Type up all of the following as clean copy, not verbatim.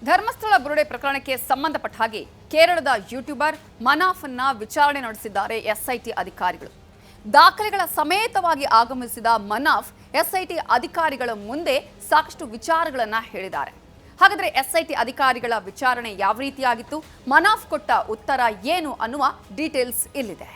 ಧರ್ಮಸ್ಥಳ ಬುರುಡೆ ಪ್ರಕರಣಕ್ಕೆ ಸಂಬಂಧಪಟ್ಟ ಹಾಗೆ ಕೇರಳದ ಯೂಟ್ಯೂಬರ್ ಮನಾಫ್ನ ವಿಚಾರಣೆ ನಡೆಸಿದ್ದಾರೆ ಎಸ್ಐಟಿ ಅಧಿಕಾರಿಗಳು. ದಾಖಲೆಗಳ ಸಮೇತವಾಗಿ ಆಗಮಿಸಿದ ಮನಾಫ್ ಎಸ್ಐಟಿ ಅಧಿಕಾರಿಗಳ ಮುಂದೆ ಸಾಕಷ್ಟು ವಿಚಾರಗಳನ್ನು ಹೇಳಿದ್ದಾರೆ. ಹಾಗಾದರೆ ಎಸ್ಐಟಿ ಅಧಿಕಾರಿಗಳ ವಿಚಾರಣೆ ಯಾವ ರೀತಿಯಾಗಿತ್ತು, ಮನಾಫ್ ಕೊಟ್ಟ ಉತ್ತರ ಏನು ಅನ್ನುವ ಡೀಟೇಲ್ಸ್ ಇಲ್ಲಿದೆ.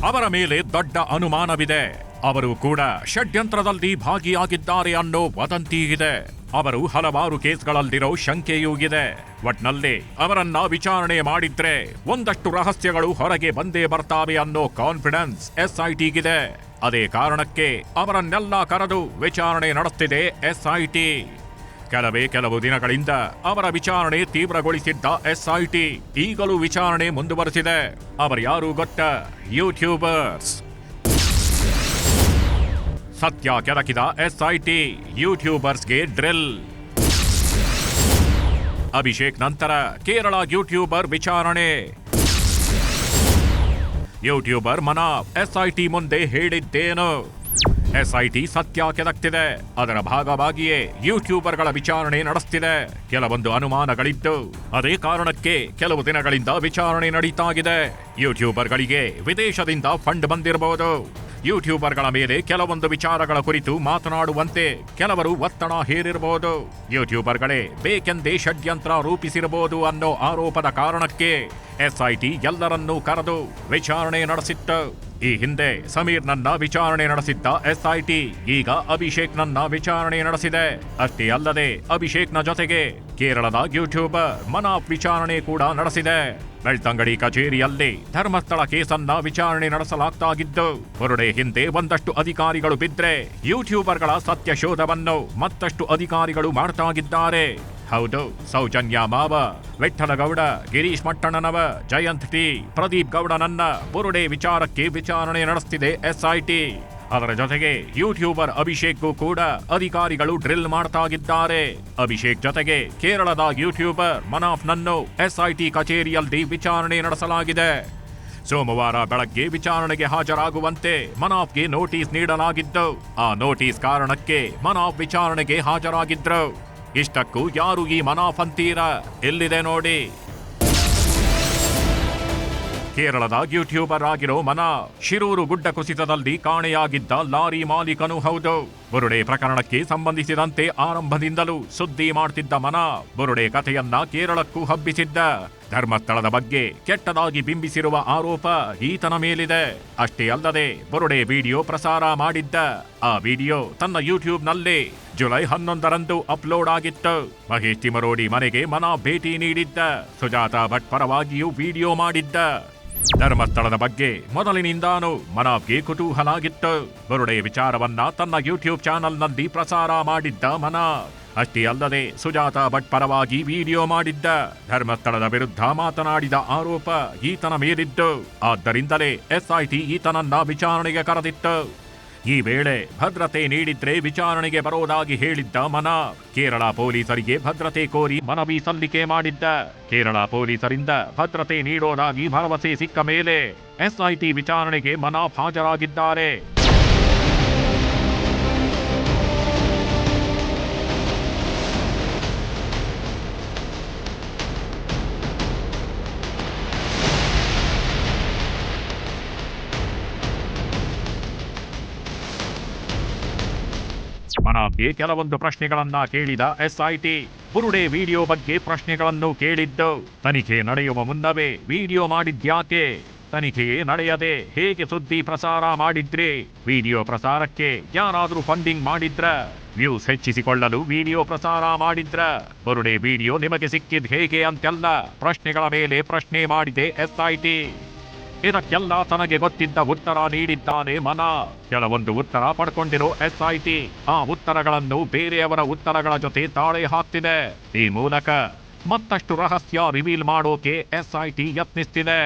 ಅವರ ಮೇಲೆ ದೊಡ್ಡ ಅನುಮಾನವಿದೆ. ಅವರು ಕೂಡ ಷಡ್ಯಂತ್ರದಲ್ಲಿ ಭಾಗಿಯಾಗಿದ್ದಾರೆ ಅನ್ನೋ ವದಂತಿ ಇದೆ. ಅವರು ಹಲವಾರು ಕೇಸ್ಗಳಲ್ಲಿರೋ ಶಂಕೆಯೂ ಇದೆ. ಒಟ್ನಲ್ಲಿ ಅವರನ್ನ ವಿಚಾರಣೆ ಮಾಡಿದ್ರೆ ಒಂದಷ್ಟು ರಹಸ್ಯಗಳು ಹೊರಗೆ ಬಂದೇ ಬರ್ತಾವೆ ಅನ್ನೋ ಕಾನ್ಫಿಡೆನ್ಸ್ ಎಸ್ಐಟಿಗಿದೆ. ಅದೇ ಕಾರಣಕ್ಕೆ ಅವರನ್ನೆಲ್ಲ ಕರೆದು ವಿಚಾರಣೆ ನಡೆಸ್ತಿದೆ ಎಸ್ಐಟಿ. ಕೆಲವು ದಿನಗಳಿಂದ ಅವರ ವಿಚಾರಣೆ ತೀವ್ರಗೊಳಿಸಿದ್ದ ಎಸ್ಐಟಿ ಈಗಲೂ ವಿಚಾರಣೆ ಮುಂದುವರೆಸಿದೆ. ಅವರ್ಯಾರು ಗೊತ್ತಾ? ಯೂಟ್ಯೂಬರ್ಸ್. ಸತ್ಯ ಕೆದಕಿದ ಎಸ್ಐಟಿ ಯೂಟ್ಯೂಬರ್ಸ್ಗೆ ಡ್ರಿಲ್. ಅಭಿಷೇಕ್ ನಂತರ ಕೇರಳ ಯೂಟ್ಯೂಬರ್ ವಿಚಾರಣೆ. ಯೂಟ್ಯೂಬರ್ ಮನಾಫ್ ಎಸ್ಐಟಿ ಮುಂದೆ ಹೇಳಿದ್ದೇನು? ಎಸ್ಐಟಿ ಸತ್ಯ ಕೆದಕ್ತಿದೆ. ಅದರ ಭಾಗವಾಗಿಯೇ ಯೂಟ್ಯೂಬರ್ಗಳ ವಿಚಾರಣೆ ನಡೆಸ್ತಿದೆ. ಕೆಲವೊಂದು ಅನುಮಾನಗಳಿದ್ದು ಅದೇ ಕಾರಣಕ್ಕೆ ಕೆಲವು ದಿನಗಳಿಂದ ವಿಚಾರಣೆ ನಡೀತಾಗಿದೆ. ಯೂಟ್ಯೂಬರ್ಗಳಿಗೆ ವಿದೇಶದಿಂದ ಫಂಡ್ ಬಂದಿರಬಹುದು. ಯೂಟ್ಯೂಬರ್ಗಳ ಮೇಲೆ ಕೆಲವೊಂದು ವಿಚಾರಗಳ ಕುರಿತು ಮಾತನಾಡುವಂತೆ ಕೆಲವರು ಒತ್ತಡ ಹೇರಿರಬಹುದು. ಯೂಟ್ಯೂಬರ್ಗಳೇ ಬೇಕೆಂದೇ ಷಡ್ಯಂತ್ರ ರೂಪಿಸಿರಬಹುದು ಅನ್ನೋ ಆರೋಪದ ಕಾರಣಕ್ಕೆ ಎಸ್ಐಟಿ ಎಲ್ಲರನ್ನೂ ಕರೆದು ವಿಚಾರಣೆ ನಡೆಸಿತ್ತು. ಈ ಹಿಂದೆ ಸಮೀರ್ನನ್ನ ವಿಚಾರಣೆ ನಡೆಸಿದ್ದ ಎಸ್ಐಟಿ ಈಗ ಅಭಿಷೇಕ್ನನ್ನ ವಿಚಾರಣೆ ನಡೆಸಿದೆ. ಅಷ್ಟೇ ಅಲ್ಲದೆ ಅಭಿಷೇಕ್ನ ಜೊತೆಗೆ ಕೇರಳದ ಯೂಟ್ಯೂಬರ್ ಮನಾಫ್ ವಿಚಾರಣೆ ಕೂಡ ನಡೆಸಿದೆ. ಬೆಳ್ತಂಗಡಿ ಕಚೇರಿಯಲ್ಲಿ ಧರ್ಮಸ್ಥಳ ಕೇಸನ್ನ ವಿಚಾರಣೆ ನಡೆಸಲಾಗ್ತಾಗಿದ್ದು, ಬುರುಡೆ ಹಿಂದೆ ಒಂದಷ್ಟು ಅಧಿಕಾರಿಗಳು ಬಿದ್ರೆ ಯೂಟ್ಯೂಬರ್ಗಳ ಸತ್ಯ ಶೋಧವನ್ನು ಮತ್ತಷ್ಟು ಅಧಿಕಾರಿಗಳು ಮಾಡ್ತಾಗಿದ್ದಾರೆ. ಹೌದು, ಸೌಜನ್ಯ ಮಾವ, ವಿಠ್ಠಲಗೌಡ, ಗಿರೀಶ್ ಮಟ್ಟಣ್ಣನವ, ಜಯಂತ್ ಟಿ, ಪ್ರದೀಪ್ ಗೌಡನನ್ನ ಬುರುಡೆ ವಿಚಾರಕ್ಕೆ ವಿಚಾರಣೆ ನಡೆಸ್ತಿದೆ ಎಸ್ಐಟಿ. ಅದರ ಜೊತೆಗೆ ಯೂಟ್ಯೂಬರ್ ಅಭಿಷೇಕ್ಗೂ ಕೂಡ ಅಧಿಕಾರಿಗಳು ಡ್ರಿಲ್ ಮಾಡ್ತಾಗಿದ್ದಾರೆ. ಅಭಿಷೇಕ್ ಜೊತೆಗೆ ಕೇರಳದ ಯೂಟ್ಯೂಬರ್ ಮನಾಫ್ನನ್ನು ಎಸ್ಐಟಿ ಕಚೇರಿಯಲ್ಲಿ ವಿಚಾರಣೆ ನಡೆಸಲಾಗಿದೆ. ಸೋಮವಾರ ಬೆಳಗ್ಗೆ ವಿಚಾರಣೆಗೆ ಹಾಜರಾಗುವಂತೆ ಮನಾಫ್ಗೆ ನೋಟಿಸ್ ನೀಡಲಾಗಿದ್ದು, ಆ ನೋಟಿಸ್ ಕಾರಣಕ್ಕೆ ಮನಾಫ್ ವಿಚಾರಣೆಗೆ ಹಾಜರಾಗಿದ್ರು. ಇಷ್ಟಕ್ಕೂ ಯಾರು ಈ ಮನಾಫ್ ಅಂತೀರಾ? ಎಲ್ಲಿದೆ ನೋಡಿ. ಕೇರಳದ ಯೂಟ್ಯೂಬರ್ ಆಗಿರೋ ಮನಾಫ್ ಶಿರೂರು ಗುಡ್ಡ ಕುಸಿತದಲ್ಲಿ ಕಾಣೆಯಾಗಿದ್ದ ಲಾರಿ ಮಾಲೀಕನೂ ಹೌದು. ಬುರುಡೆ ಪ್ರಕರಣಕ್ಕೆ ಸಂಬಂಧಿಸಿದಂತೆ ಆರಂಭದಿಂದಲೂ ಸುದ್ದಿ ಮಾಡ್ತಿದ್ದ ಮನಾಫ್ ಬುರುಡೆ ಕಥೆಯನ್ನ ಕೇರಳಕ್ಕೂ ಹಬ್ಬಿಸಿದ್ದ. ಧರ್ಮಸ್ಥಳದ ಬಗ್ಗೆ ಕೆಟ್ಟದಾಗಿ ಬಿಂಬಿಸಿರುವ ಆರೋಪ ಈತನ ಮೇಲಿದೆ. ಅಷ್ಟೇ ಅಲ್ಲದೆ ಬುರುಡೆ ವಿಡಿಯೋ ಪ್ರಸಾರ ಮಾಡಿದ್ದ. ಆ ವಿಡಿಯೋ ತನ್ನ ಯೂಟ್ಯೂಬ್ನಲ್ಲಿ ಜುಲೈ 11ರಂದು ಅಪ್ಲೋಡ್ ಆಗಿತ್ತು. ಮಹೇಶ್ ತಿಮರೋಡಿ ಮನೆಗೆ ಮನಾಫ್ ಭೇಟಿ ನೀಡಿದ್ದ. ಸುಜಾತಾ ಭಟ್ ಪರವಾಗಿಯೂ ವಿಡಿಯೋ ಮಾಡಿದ್ದ. ಧರ್ಮಸ್ಥಳದ ಬಗ್ಗೆ ಮೊದಲಿನಿಂದಾನೂ ಮನಾಫ್ಗೆ ಕುತೂಹಲ ಆಗಿತ್ತು. ಬುರುಡೆ ವಿಚಾರವನ್ನ ತನ್ನ ಯೂಟ್ಯೂಬ್ ಚಾನಲ್ನಲ್ಲಿ ಪ್ರಸಾರ ಮಾಡಿದ್ದ ಮನಾಫ್. ಅಷ್ಟೇ ಅಲ್ಲದೆ ಸುಜಾತಾ ಭಟ್ ಪರವಾಗಿ ವಿಡಿಯೋ ಮಾಡಿದ್ದ. ಧರ್ಮಸ್ಥಳದ ವಿರುದ್ಧ ಮಾತನಾಡಿದ ಆರೋಪ ಈತನ ಮೇಲಿದ್ದು. ಆದ್ದರಿಂದಲೇ ಎಸ್ಐಟಿ ಈತನನ್ನ ವಿಚಾರಣೆಗೆ ಕರೆದಿತ್ತು. ಈ ವೇಳೆ ಭದ್ರತೆ ನೀಡಿದ್ರೆ ವಿಚಾರಣೆಗೆ ಬರೋದಾಗಿ ಹೇಳಿದ್ದ ಮನಾಫ್ ಕೇರಳ ಪೊಲೀಸರಿಗೆ ಭದ್ರತೆ ಕೋರಿ ಮನವಿ ಸಲ್ಲಿಕೆ ಮಾಡಿದ್ದ. ಕೇರಳ ಪೊಲೀಸರಿಂದ ಭದ್ರತೆ ನೀಡೋದಾಗಿ ಭರವಸೆ ಸಿಕ್ಕ ಮೇಲೆ ಎಸ್ಐಟಿ ವಿಚಾರಣೆಗೆ ಮನಾಫ್ ಹಾಜರಾಗಿದ್ದಾರೆ. ಮನಾಫ್ಗೆ ಕೆಲವೊಂದು ಪ್ರಶ್ನೆಗಳನ್ನ ಕೇಳಿದ ಎಸ್ಐಟಿ ಬುರುಡೆ ವಿಡಿಯೋ ಬಗ್ಗೆ ಪ್ರಶ್ನೆಗಳನ್ನು ಕೇಳಿದ್ದು. ತನಿಖೆ ನಡೆಯುವ ಮುನ್ನವೇ ವಿಡಿಯೋ ಮಾಡಿದ್ಯಾಕೆ? ತನಿಖೆಯೇ ನಡೆಯದೆ ಹೇಗೆ ಸುದ್ದಿ ಪ್ರಸಾರ ಮಾಡಿದ್ರಿ? ವಿಡಿಯೋ ಪ್ರಸಾರಕ್ಕೆ ಯಾರಾದ್ರೂ ಫಂಡಿಂಗ್ ಮಾಡಿದ್ರ? ವ್ಯೂಸ್ ಹೆಚ್ಚಿಸಿಕೊಳ್ಳಲು ವಿಡಿಯೋ ಪ್ರಸಾರ ಮಾಡಿದ್ರ? ಬುರುಡೆ ವಿಡಿಯೋ ನಿಮಗೆ ಸಿಕ್ಕಿದ್ ಹೇಗೆ ಅಂತೆಲ್ಲ ಪ್ರಶ್ನೆಗಳ ಮೇಲೆ ಪ್ರಶ್ನೆ ಮಾಡಿದೆ ಎಸ್ಐಟಿ. ಇದಕ್ಕೆಲ್ಲ ತನಗೆ ಗೊತ್ತಿದ್ದ ಉತ್ತರ ನೀಡಿದ್ದಾನೆ ಮನಾಫ್. ಕೆಲವೊಂದು ಉತ್ತರ ಪಡ್ಕೊಂಡಿರೋ ಎಸ್ಐಟಿ ಆ ಉತ್ತರಗಳನ್ನು ಬೇರೆಯವರ ಉತ್ತರಗಳ ಜೊತೆ ತಾಳೆ ಹಾಕ್ತಿದೆ. ಈ ಮೂಲಕ ಮತ್ತಷ್ಟು ರಹಸ್ಯ ರಿವೀಲ್ ಮಾಡೋಕೆ ಎಸ್ಐಟಿ ಯತ್ನಿಸ್ತಿದೆ.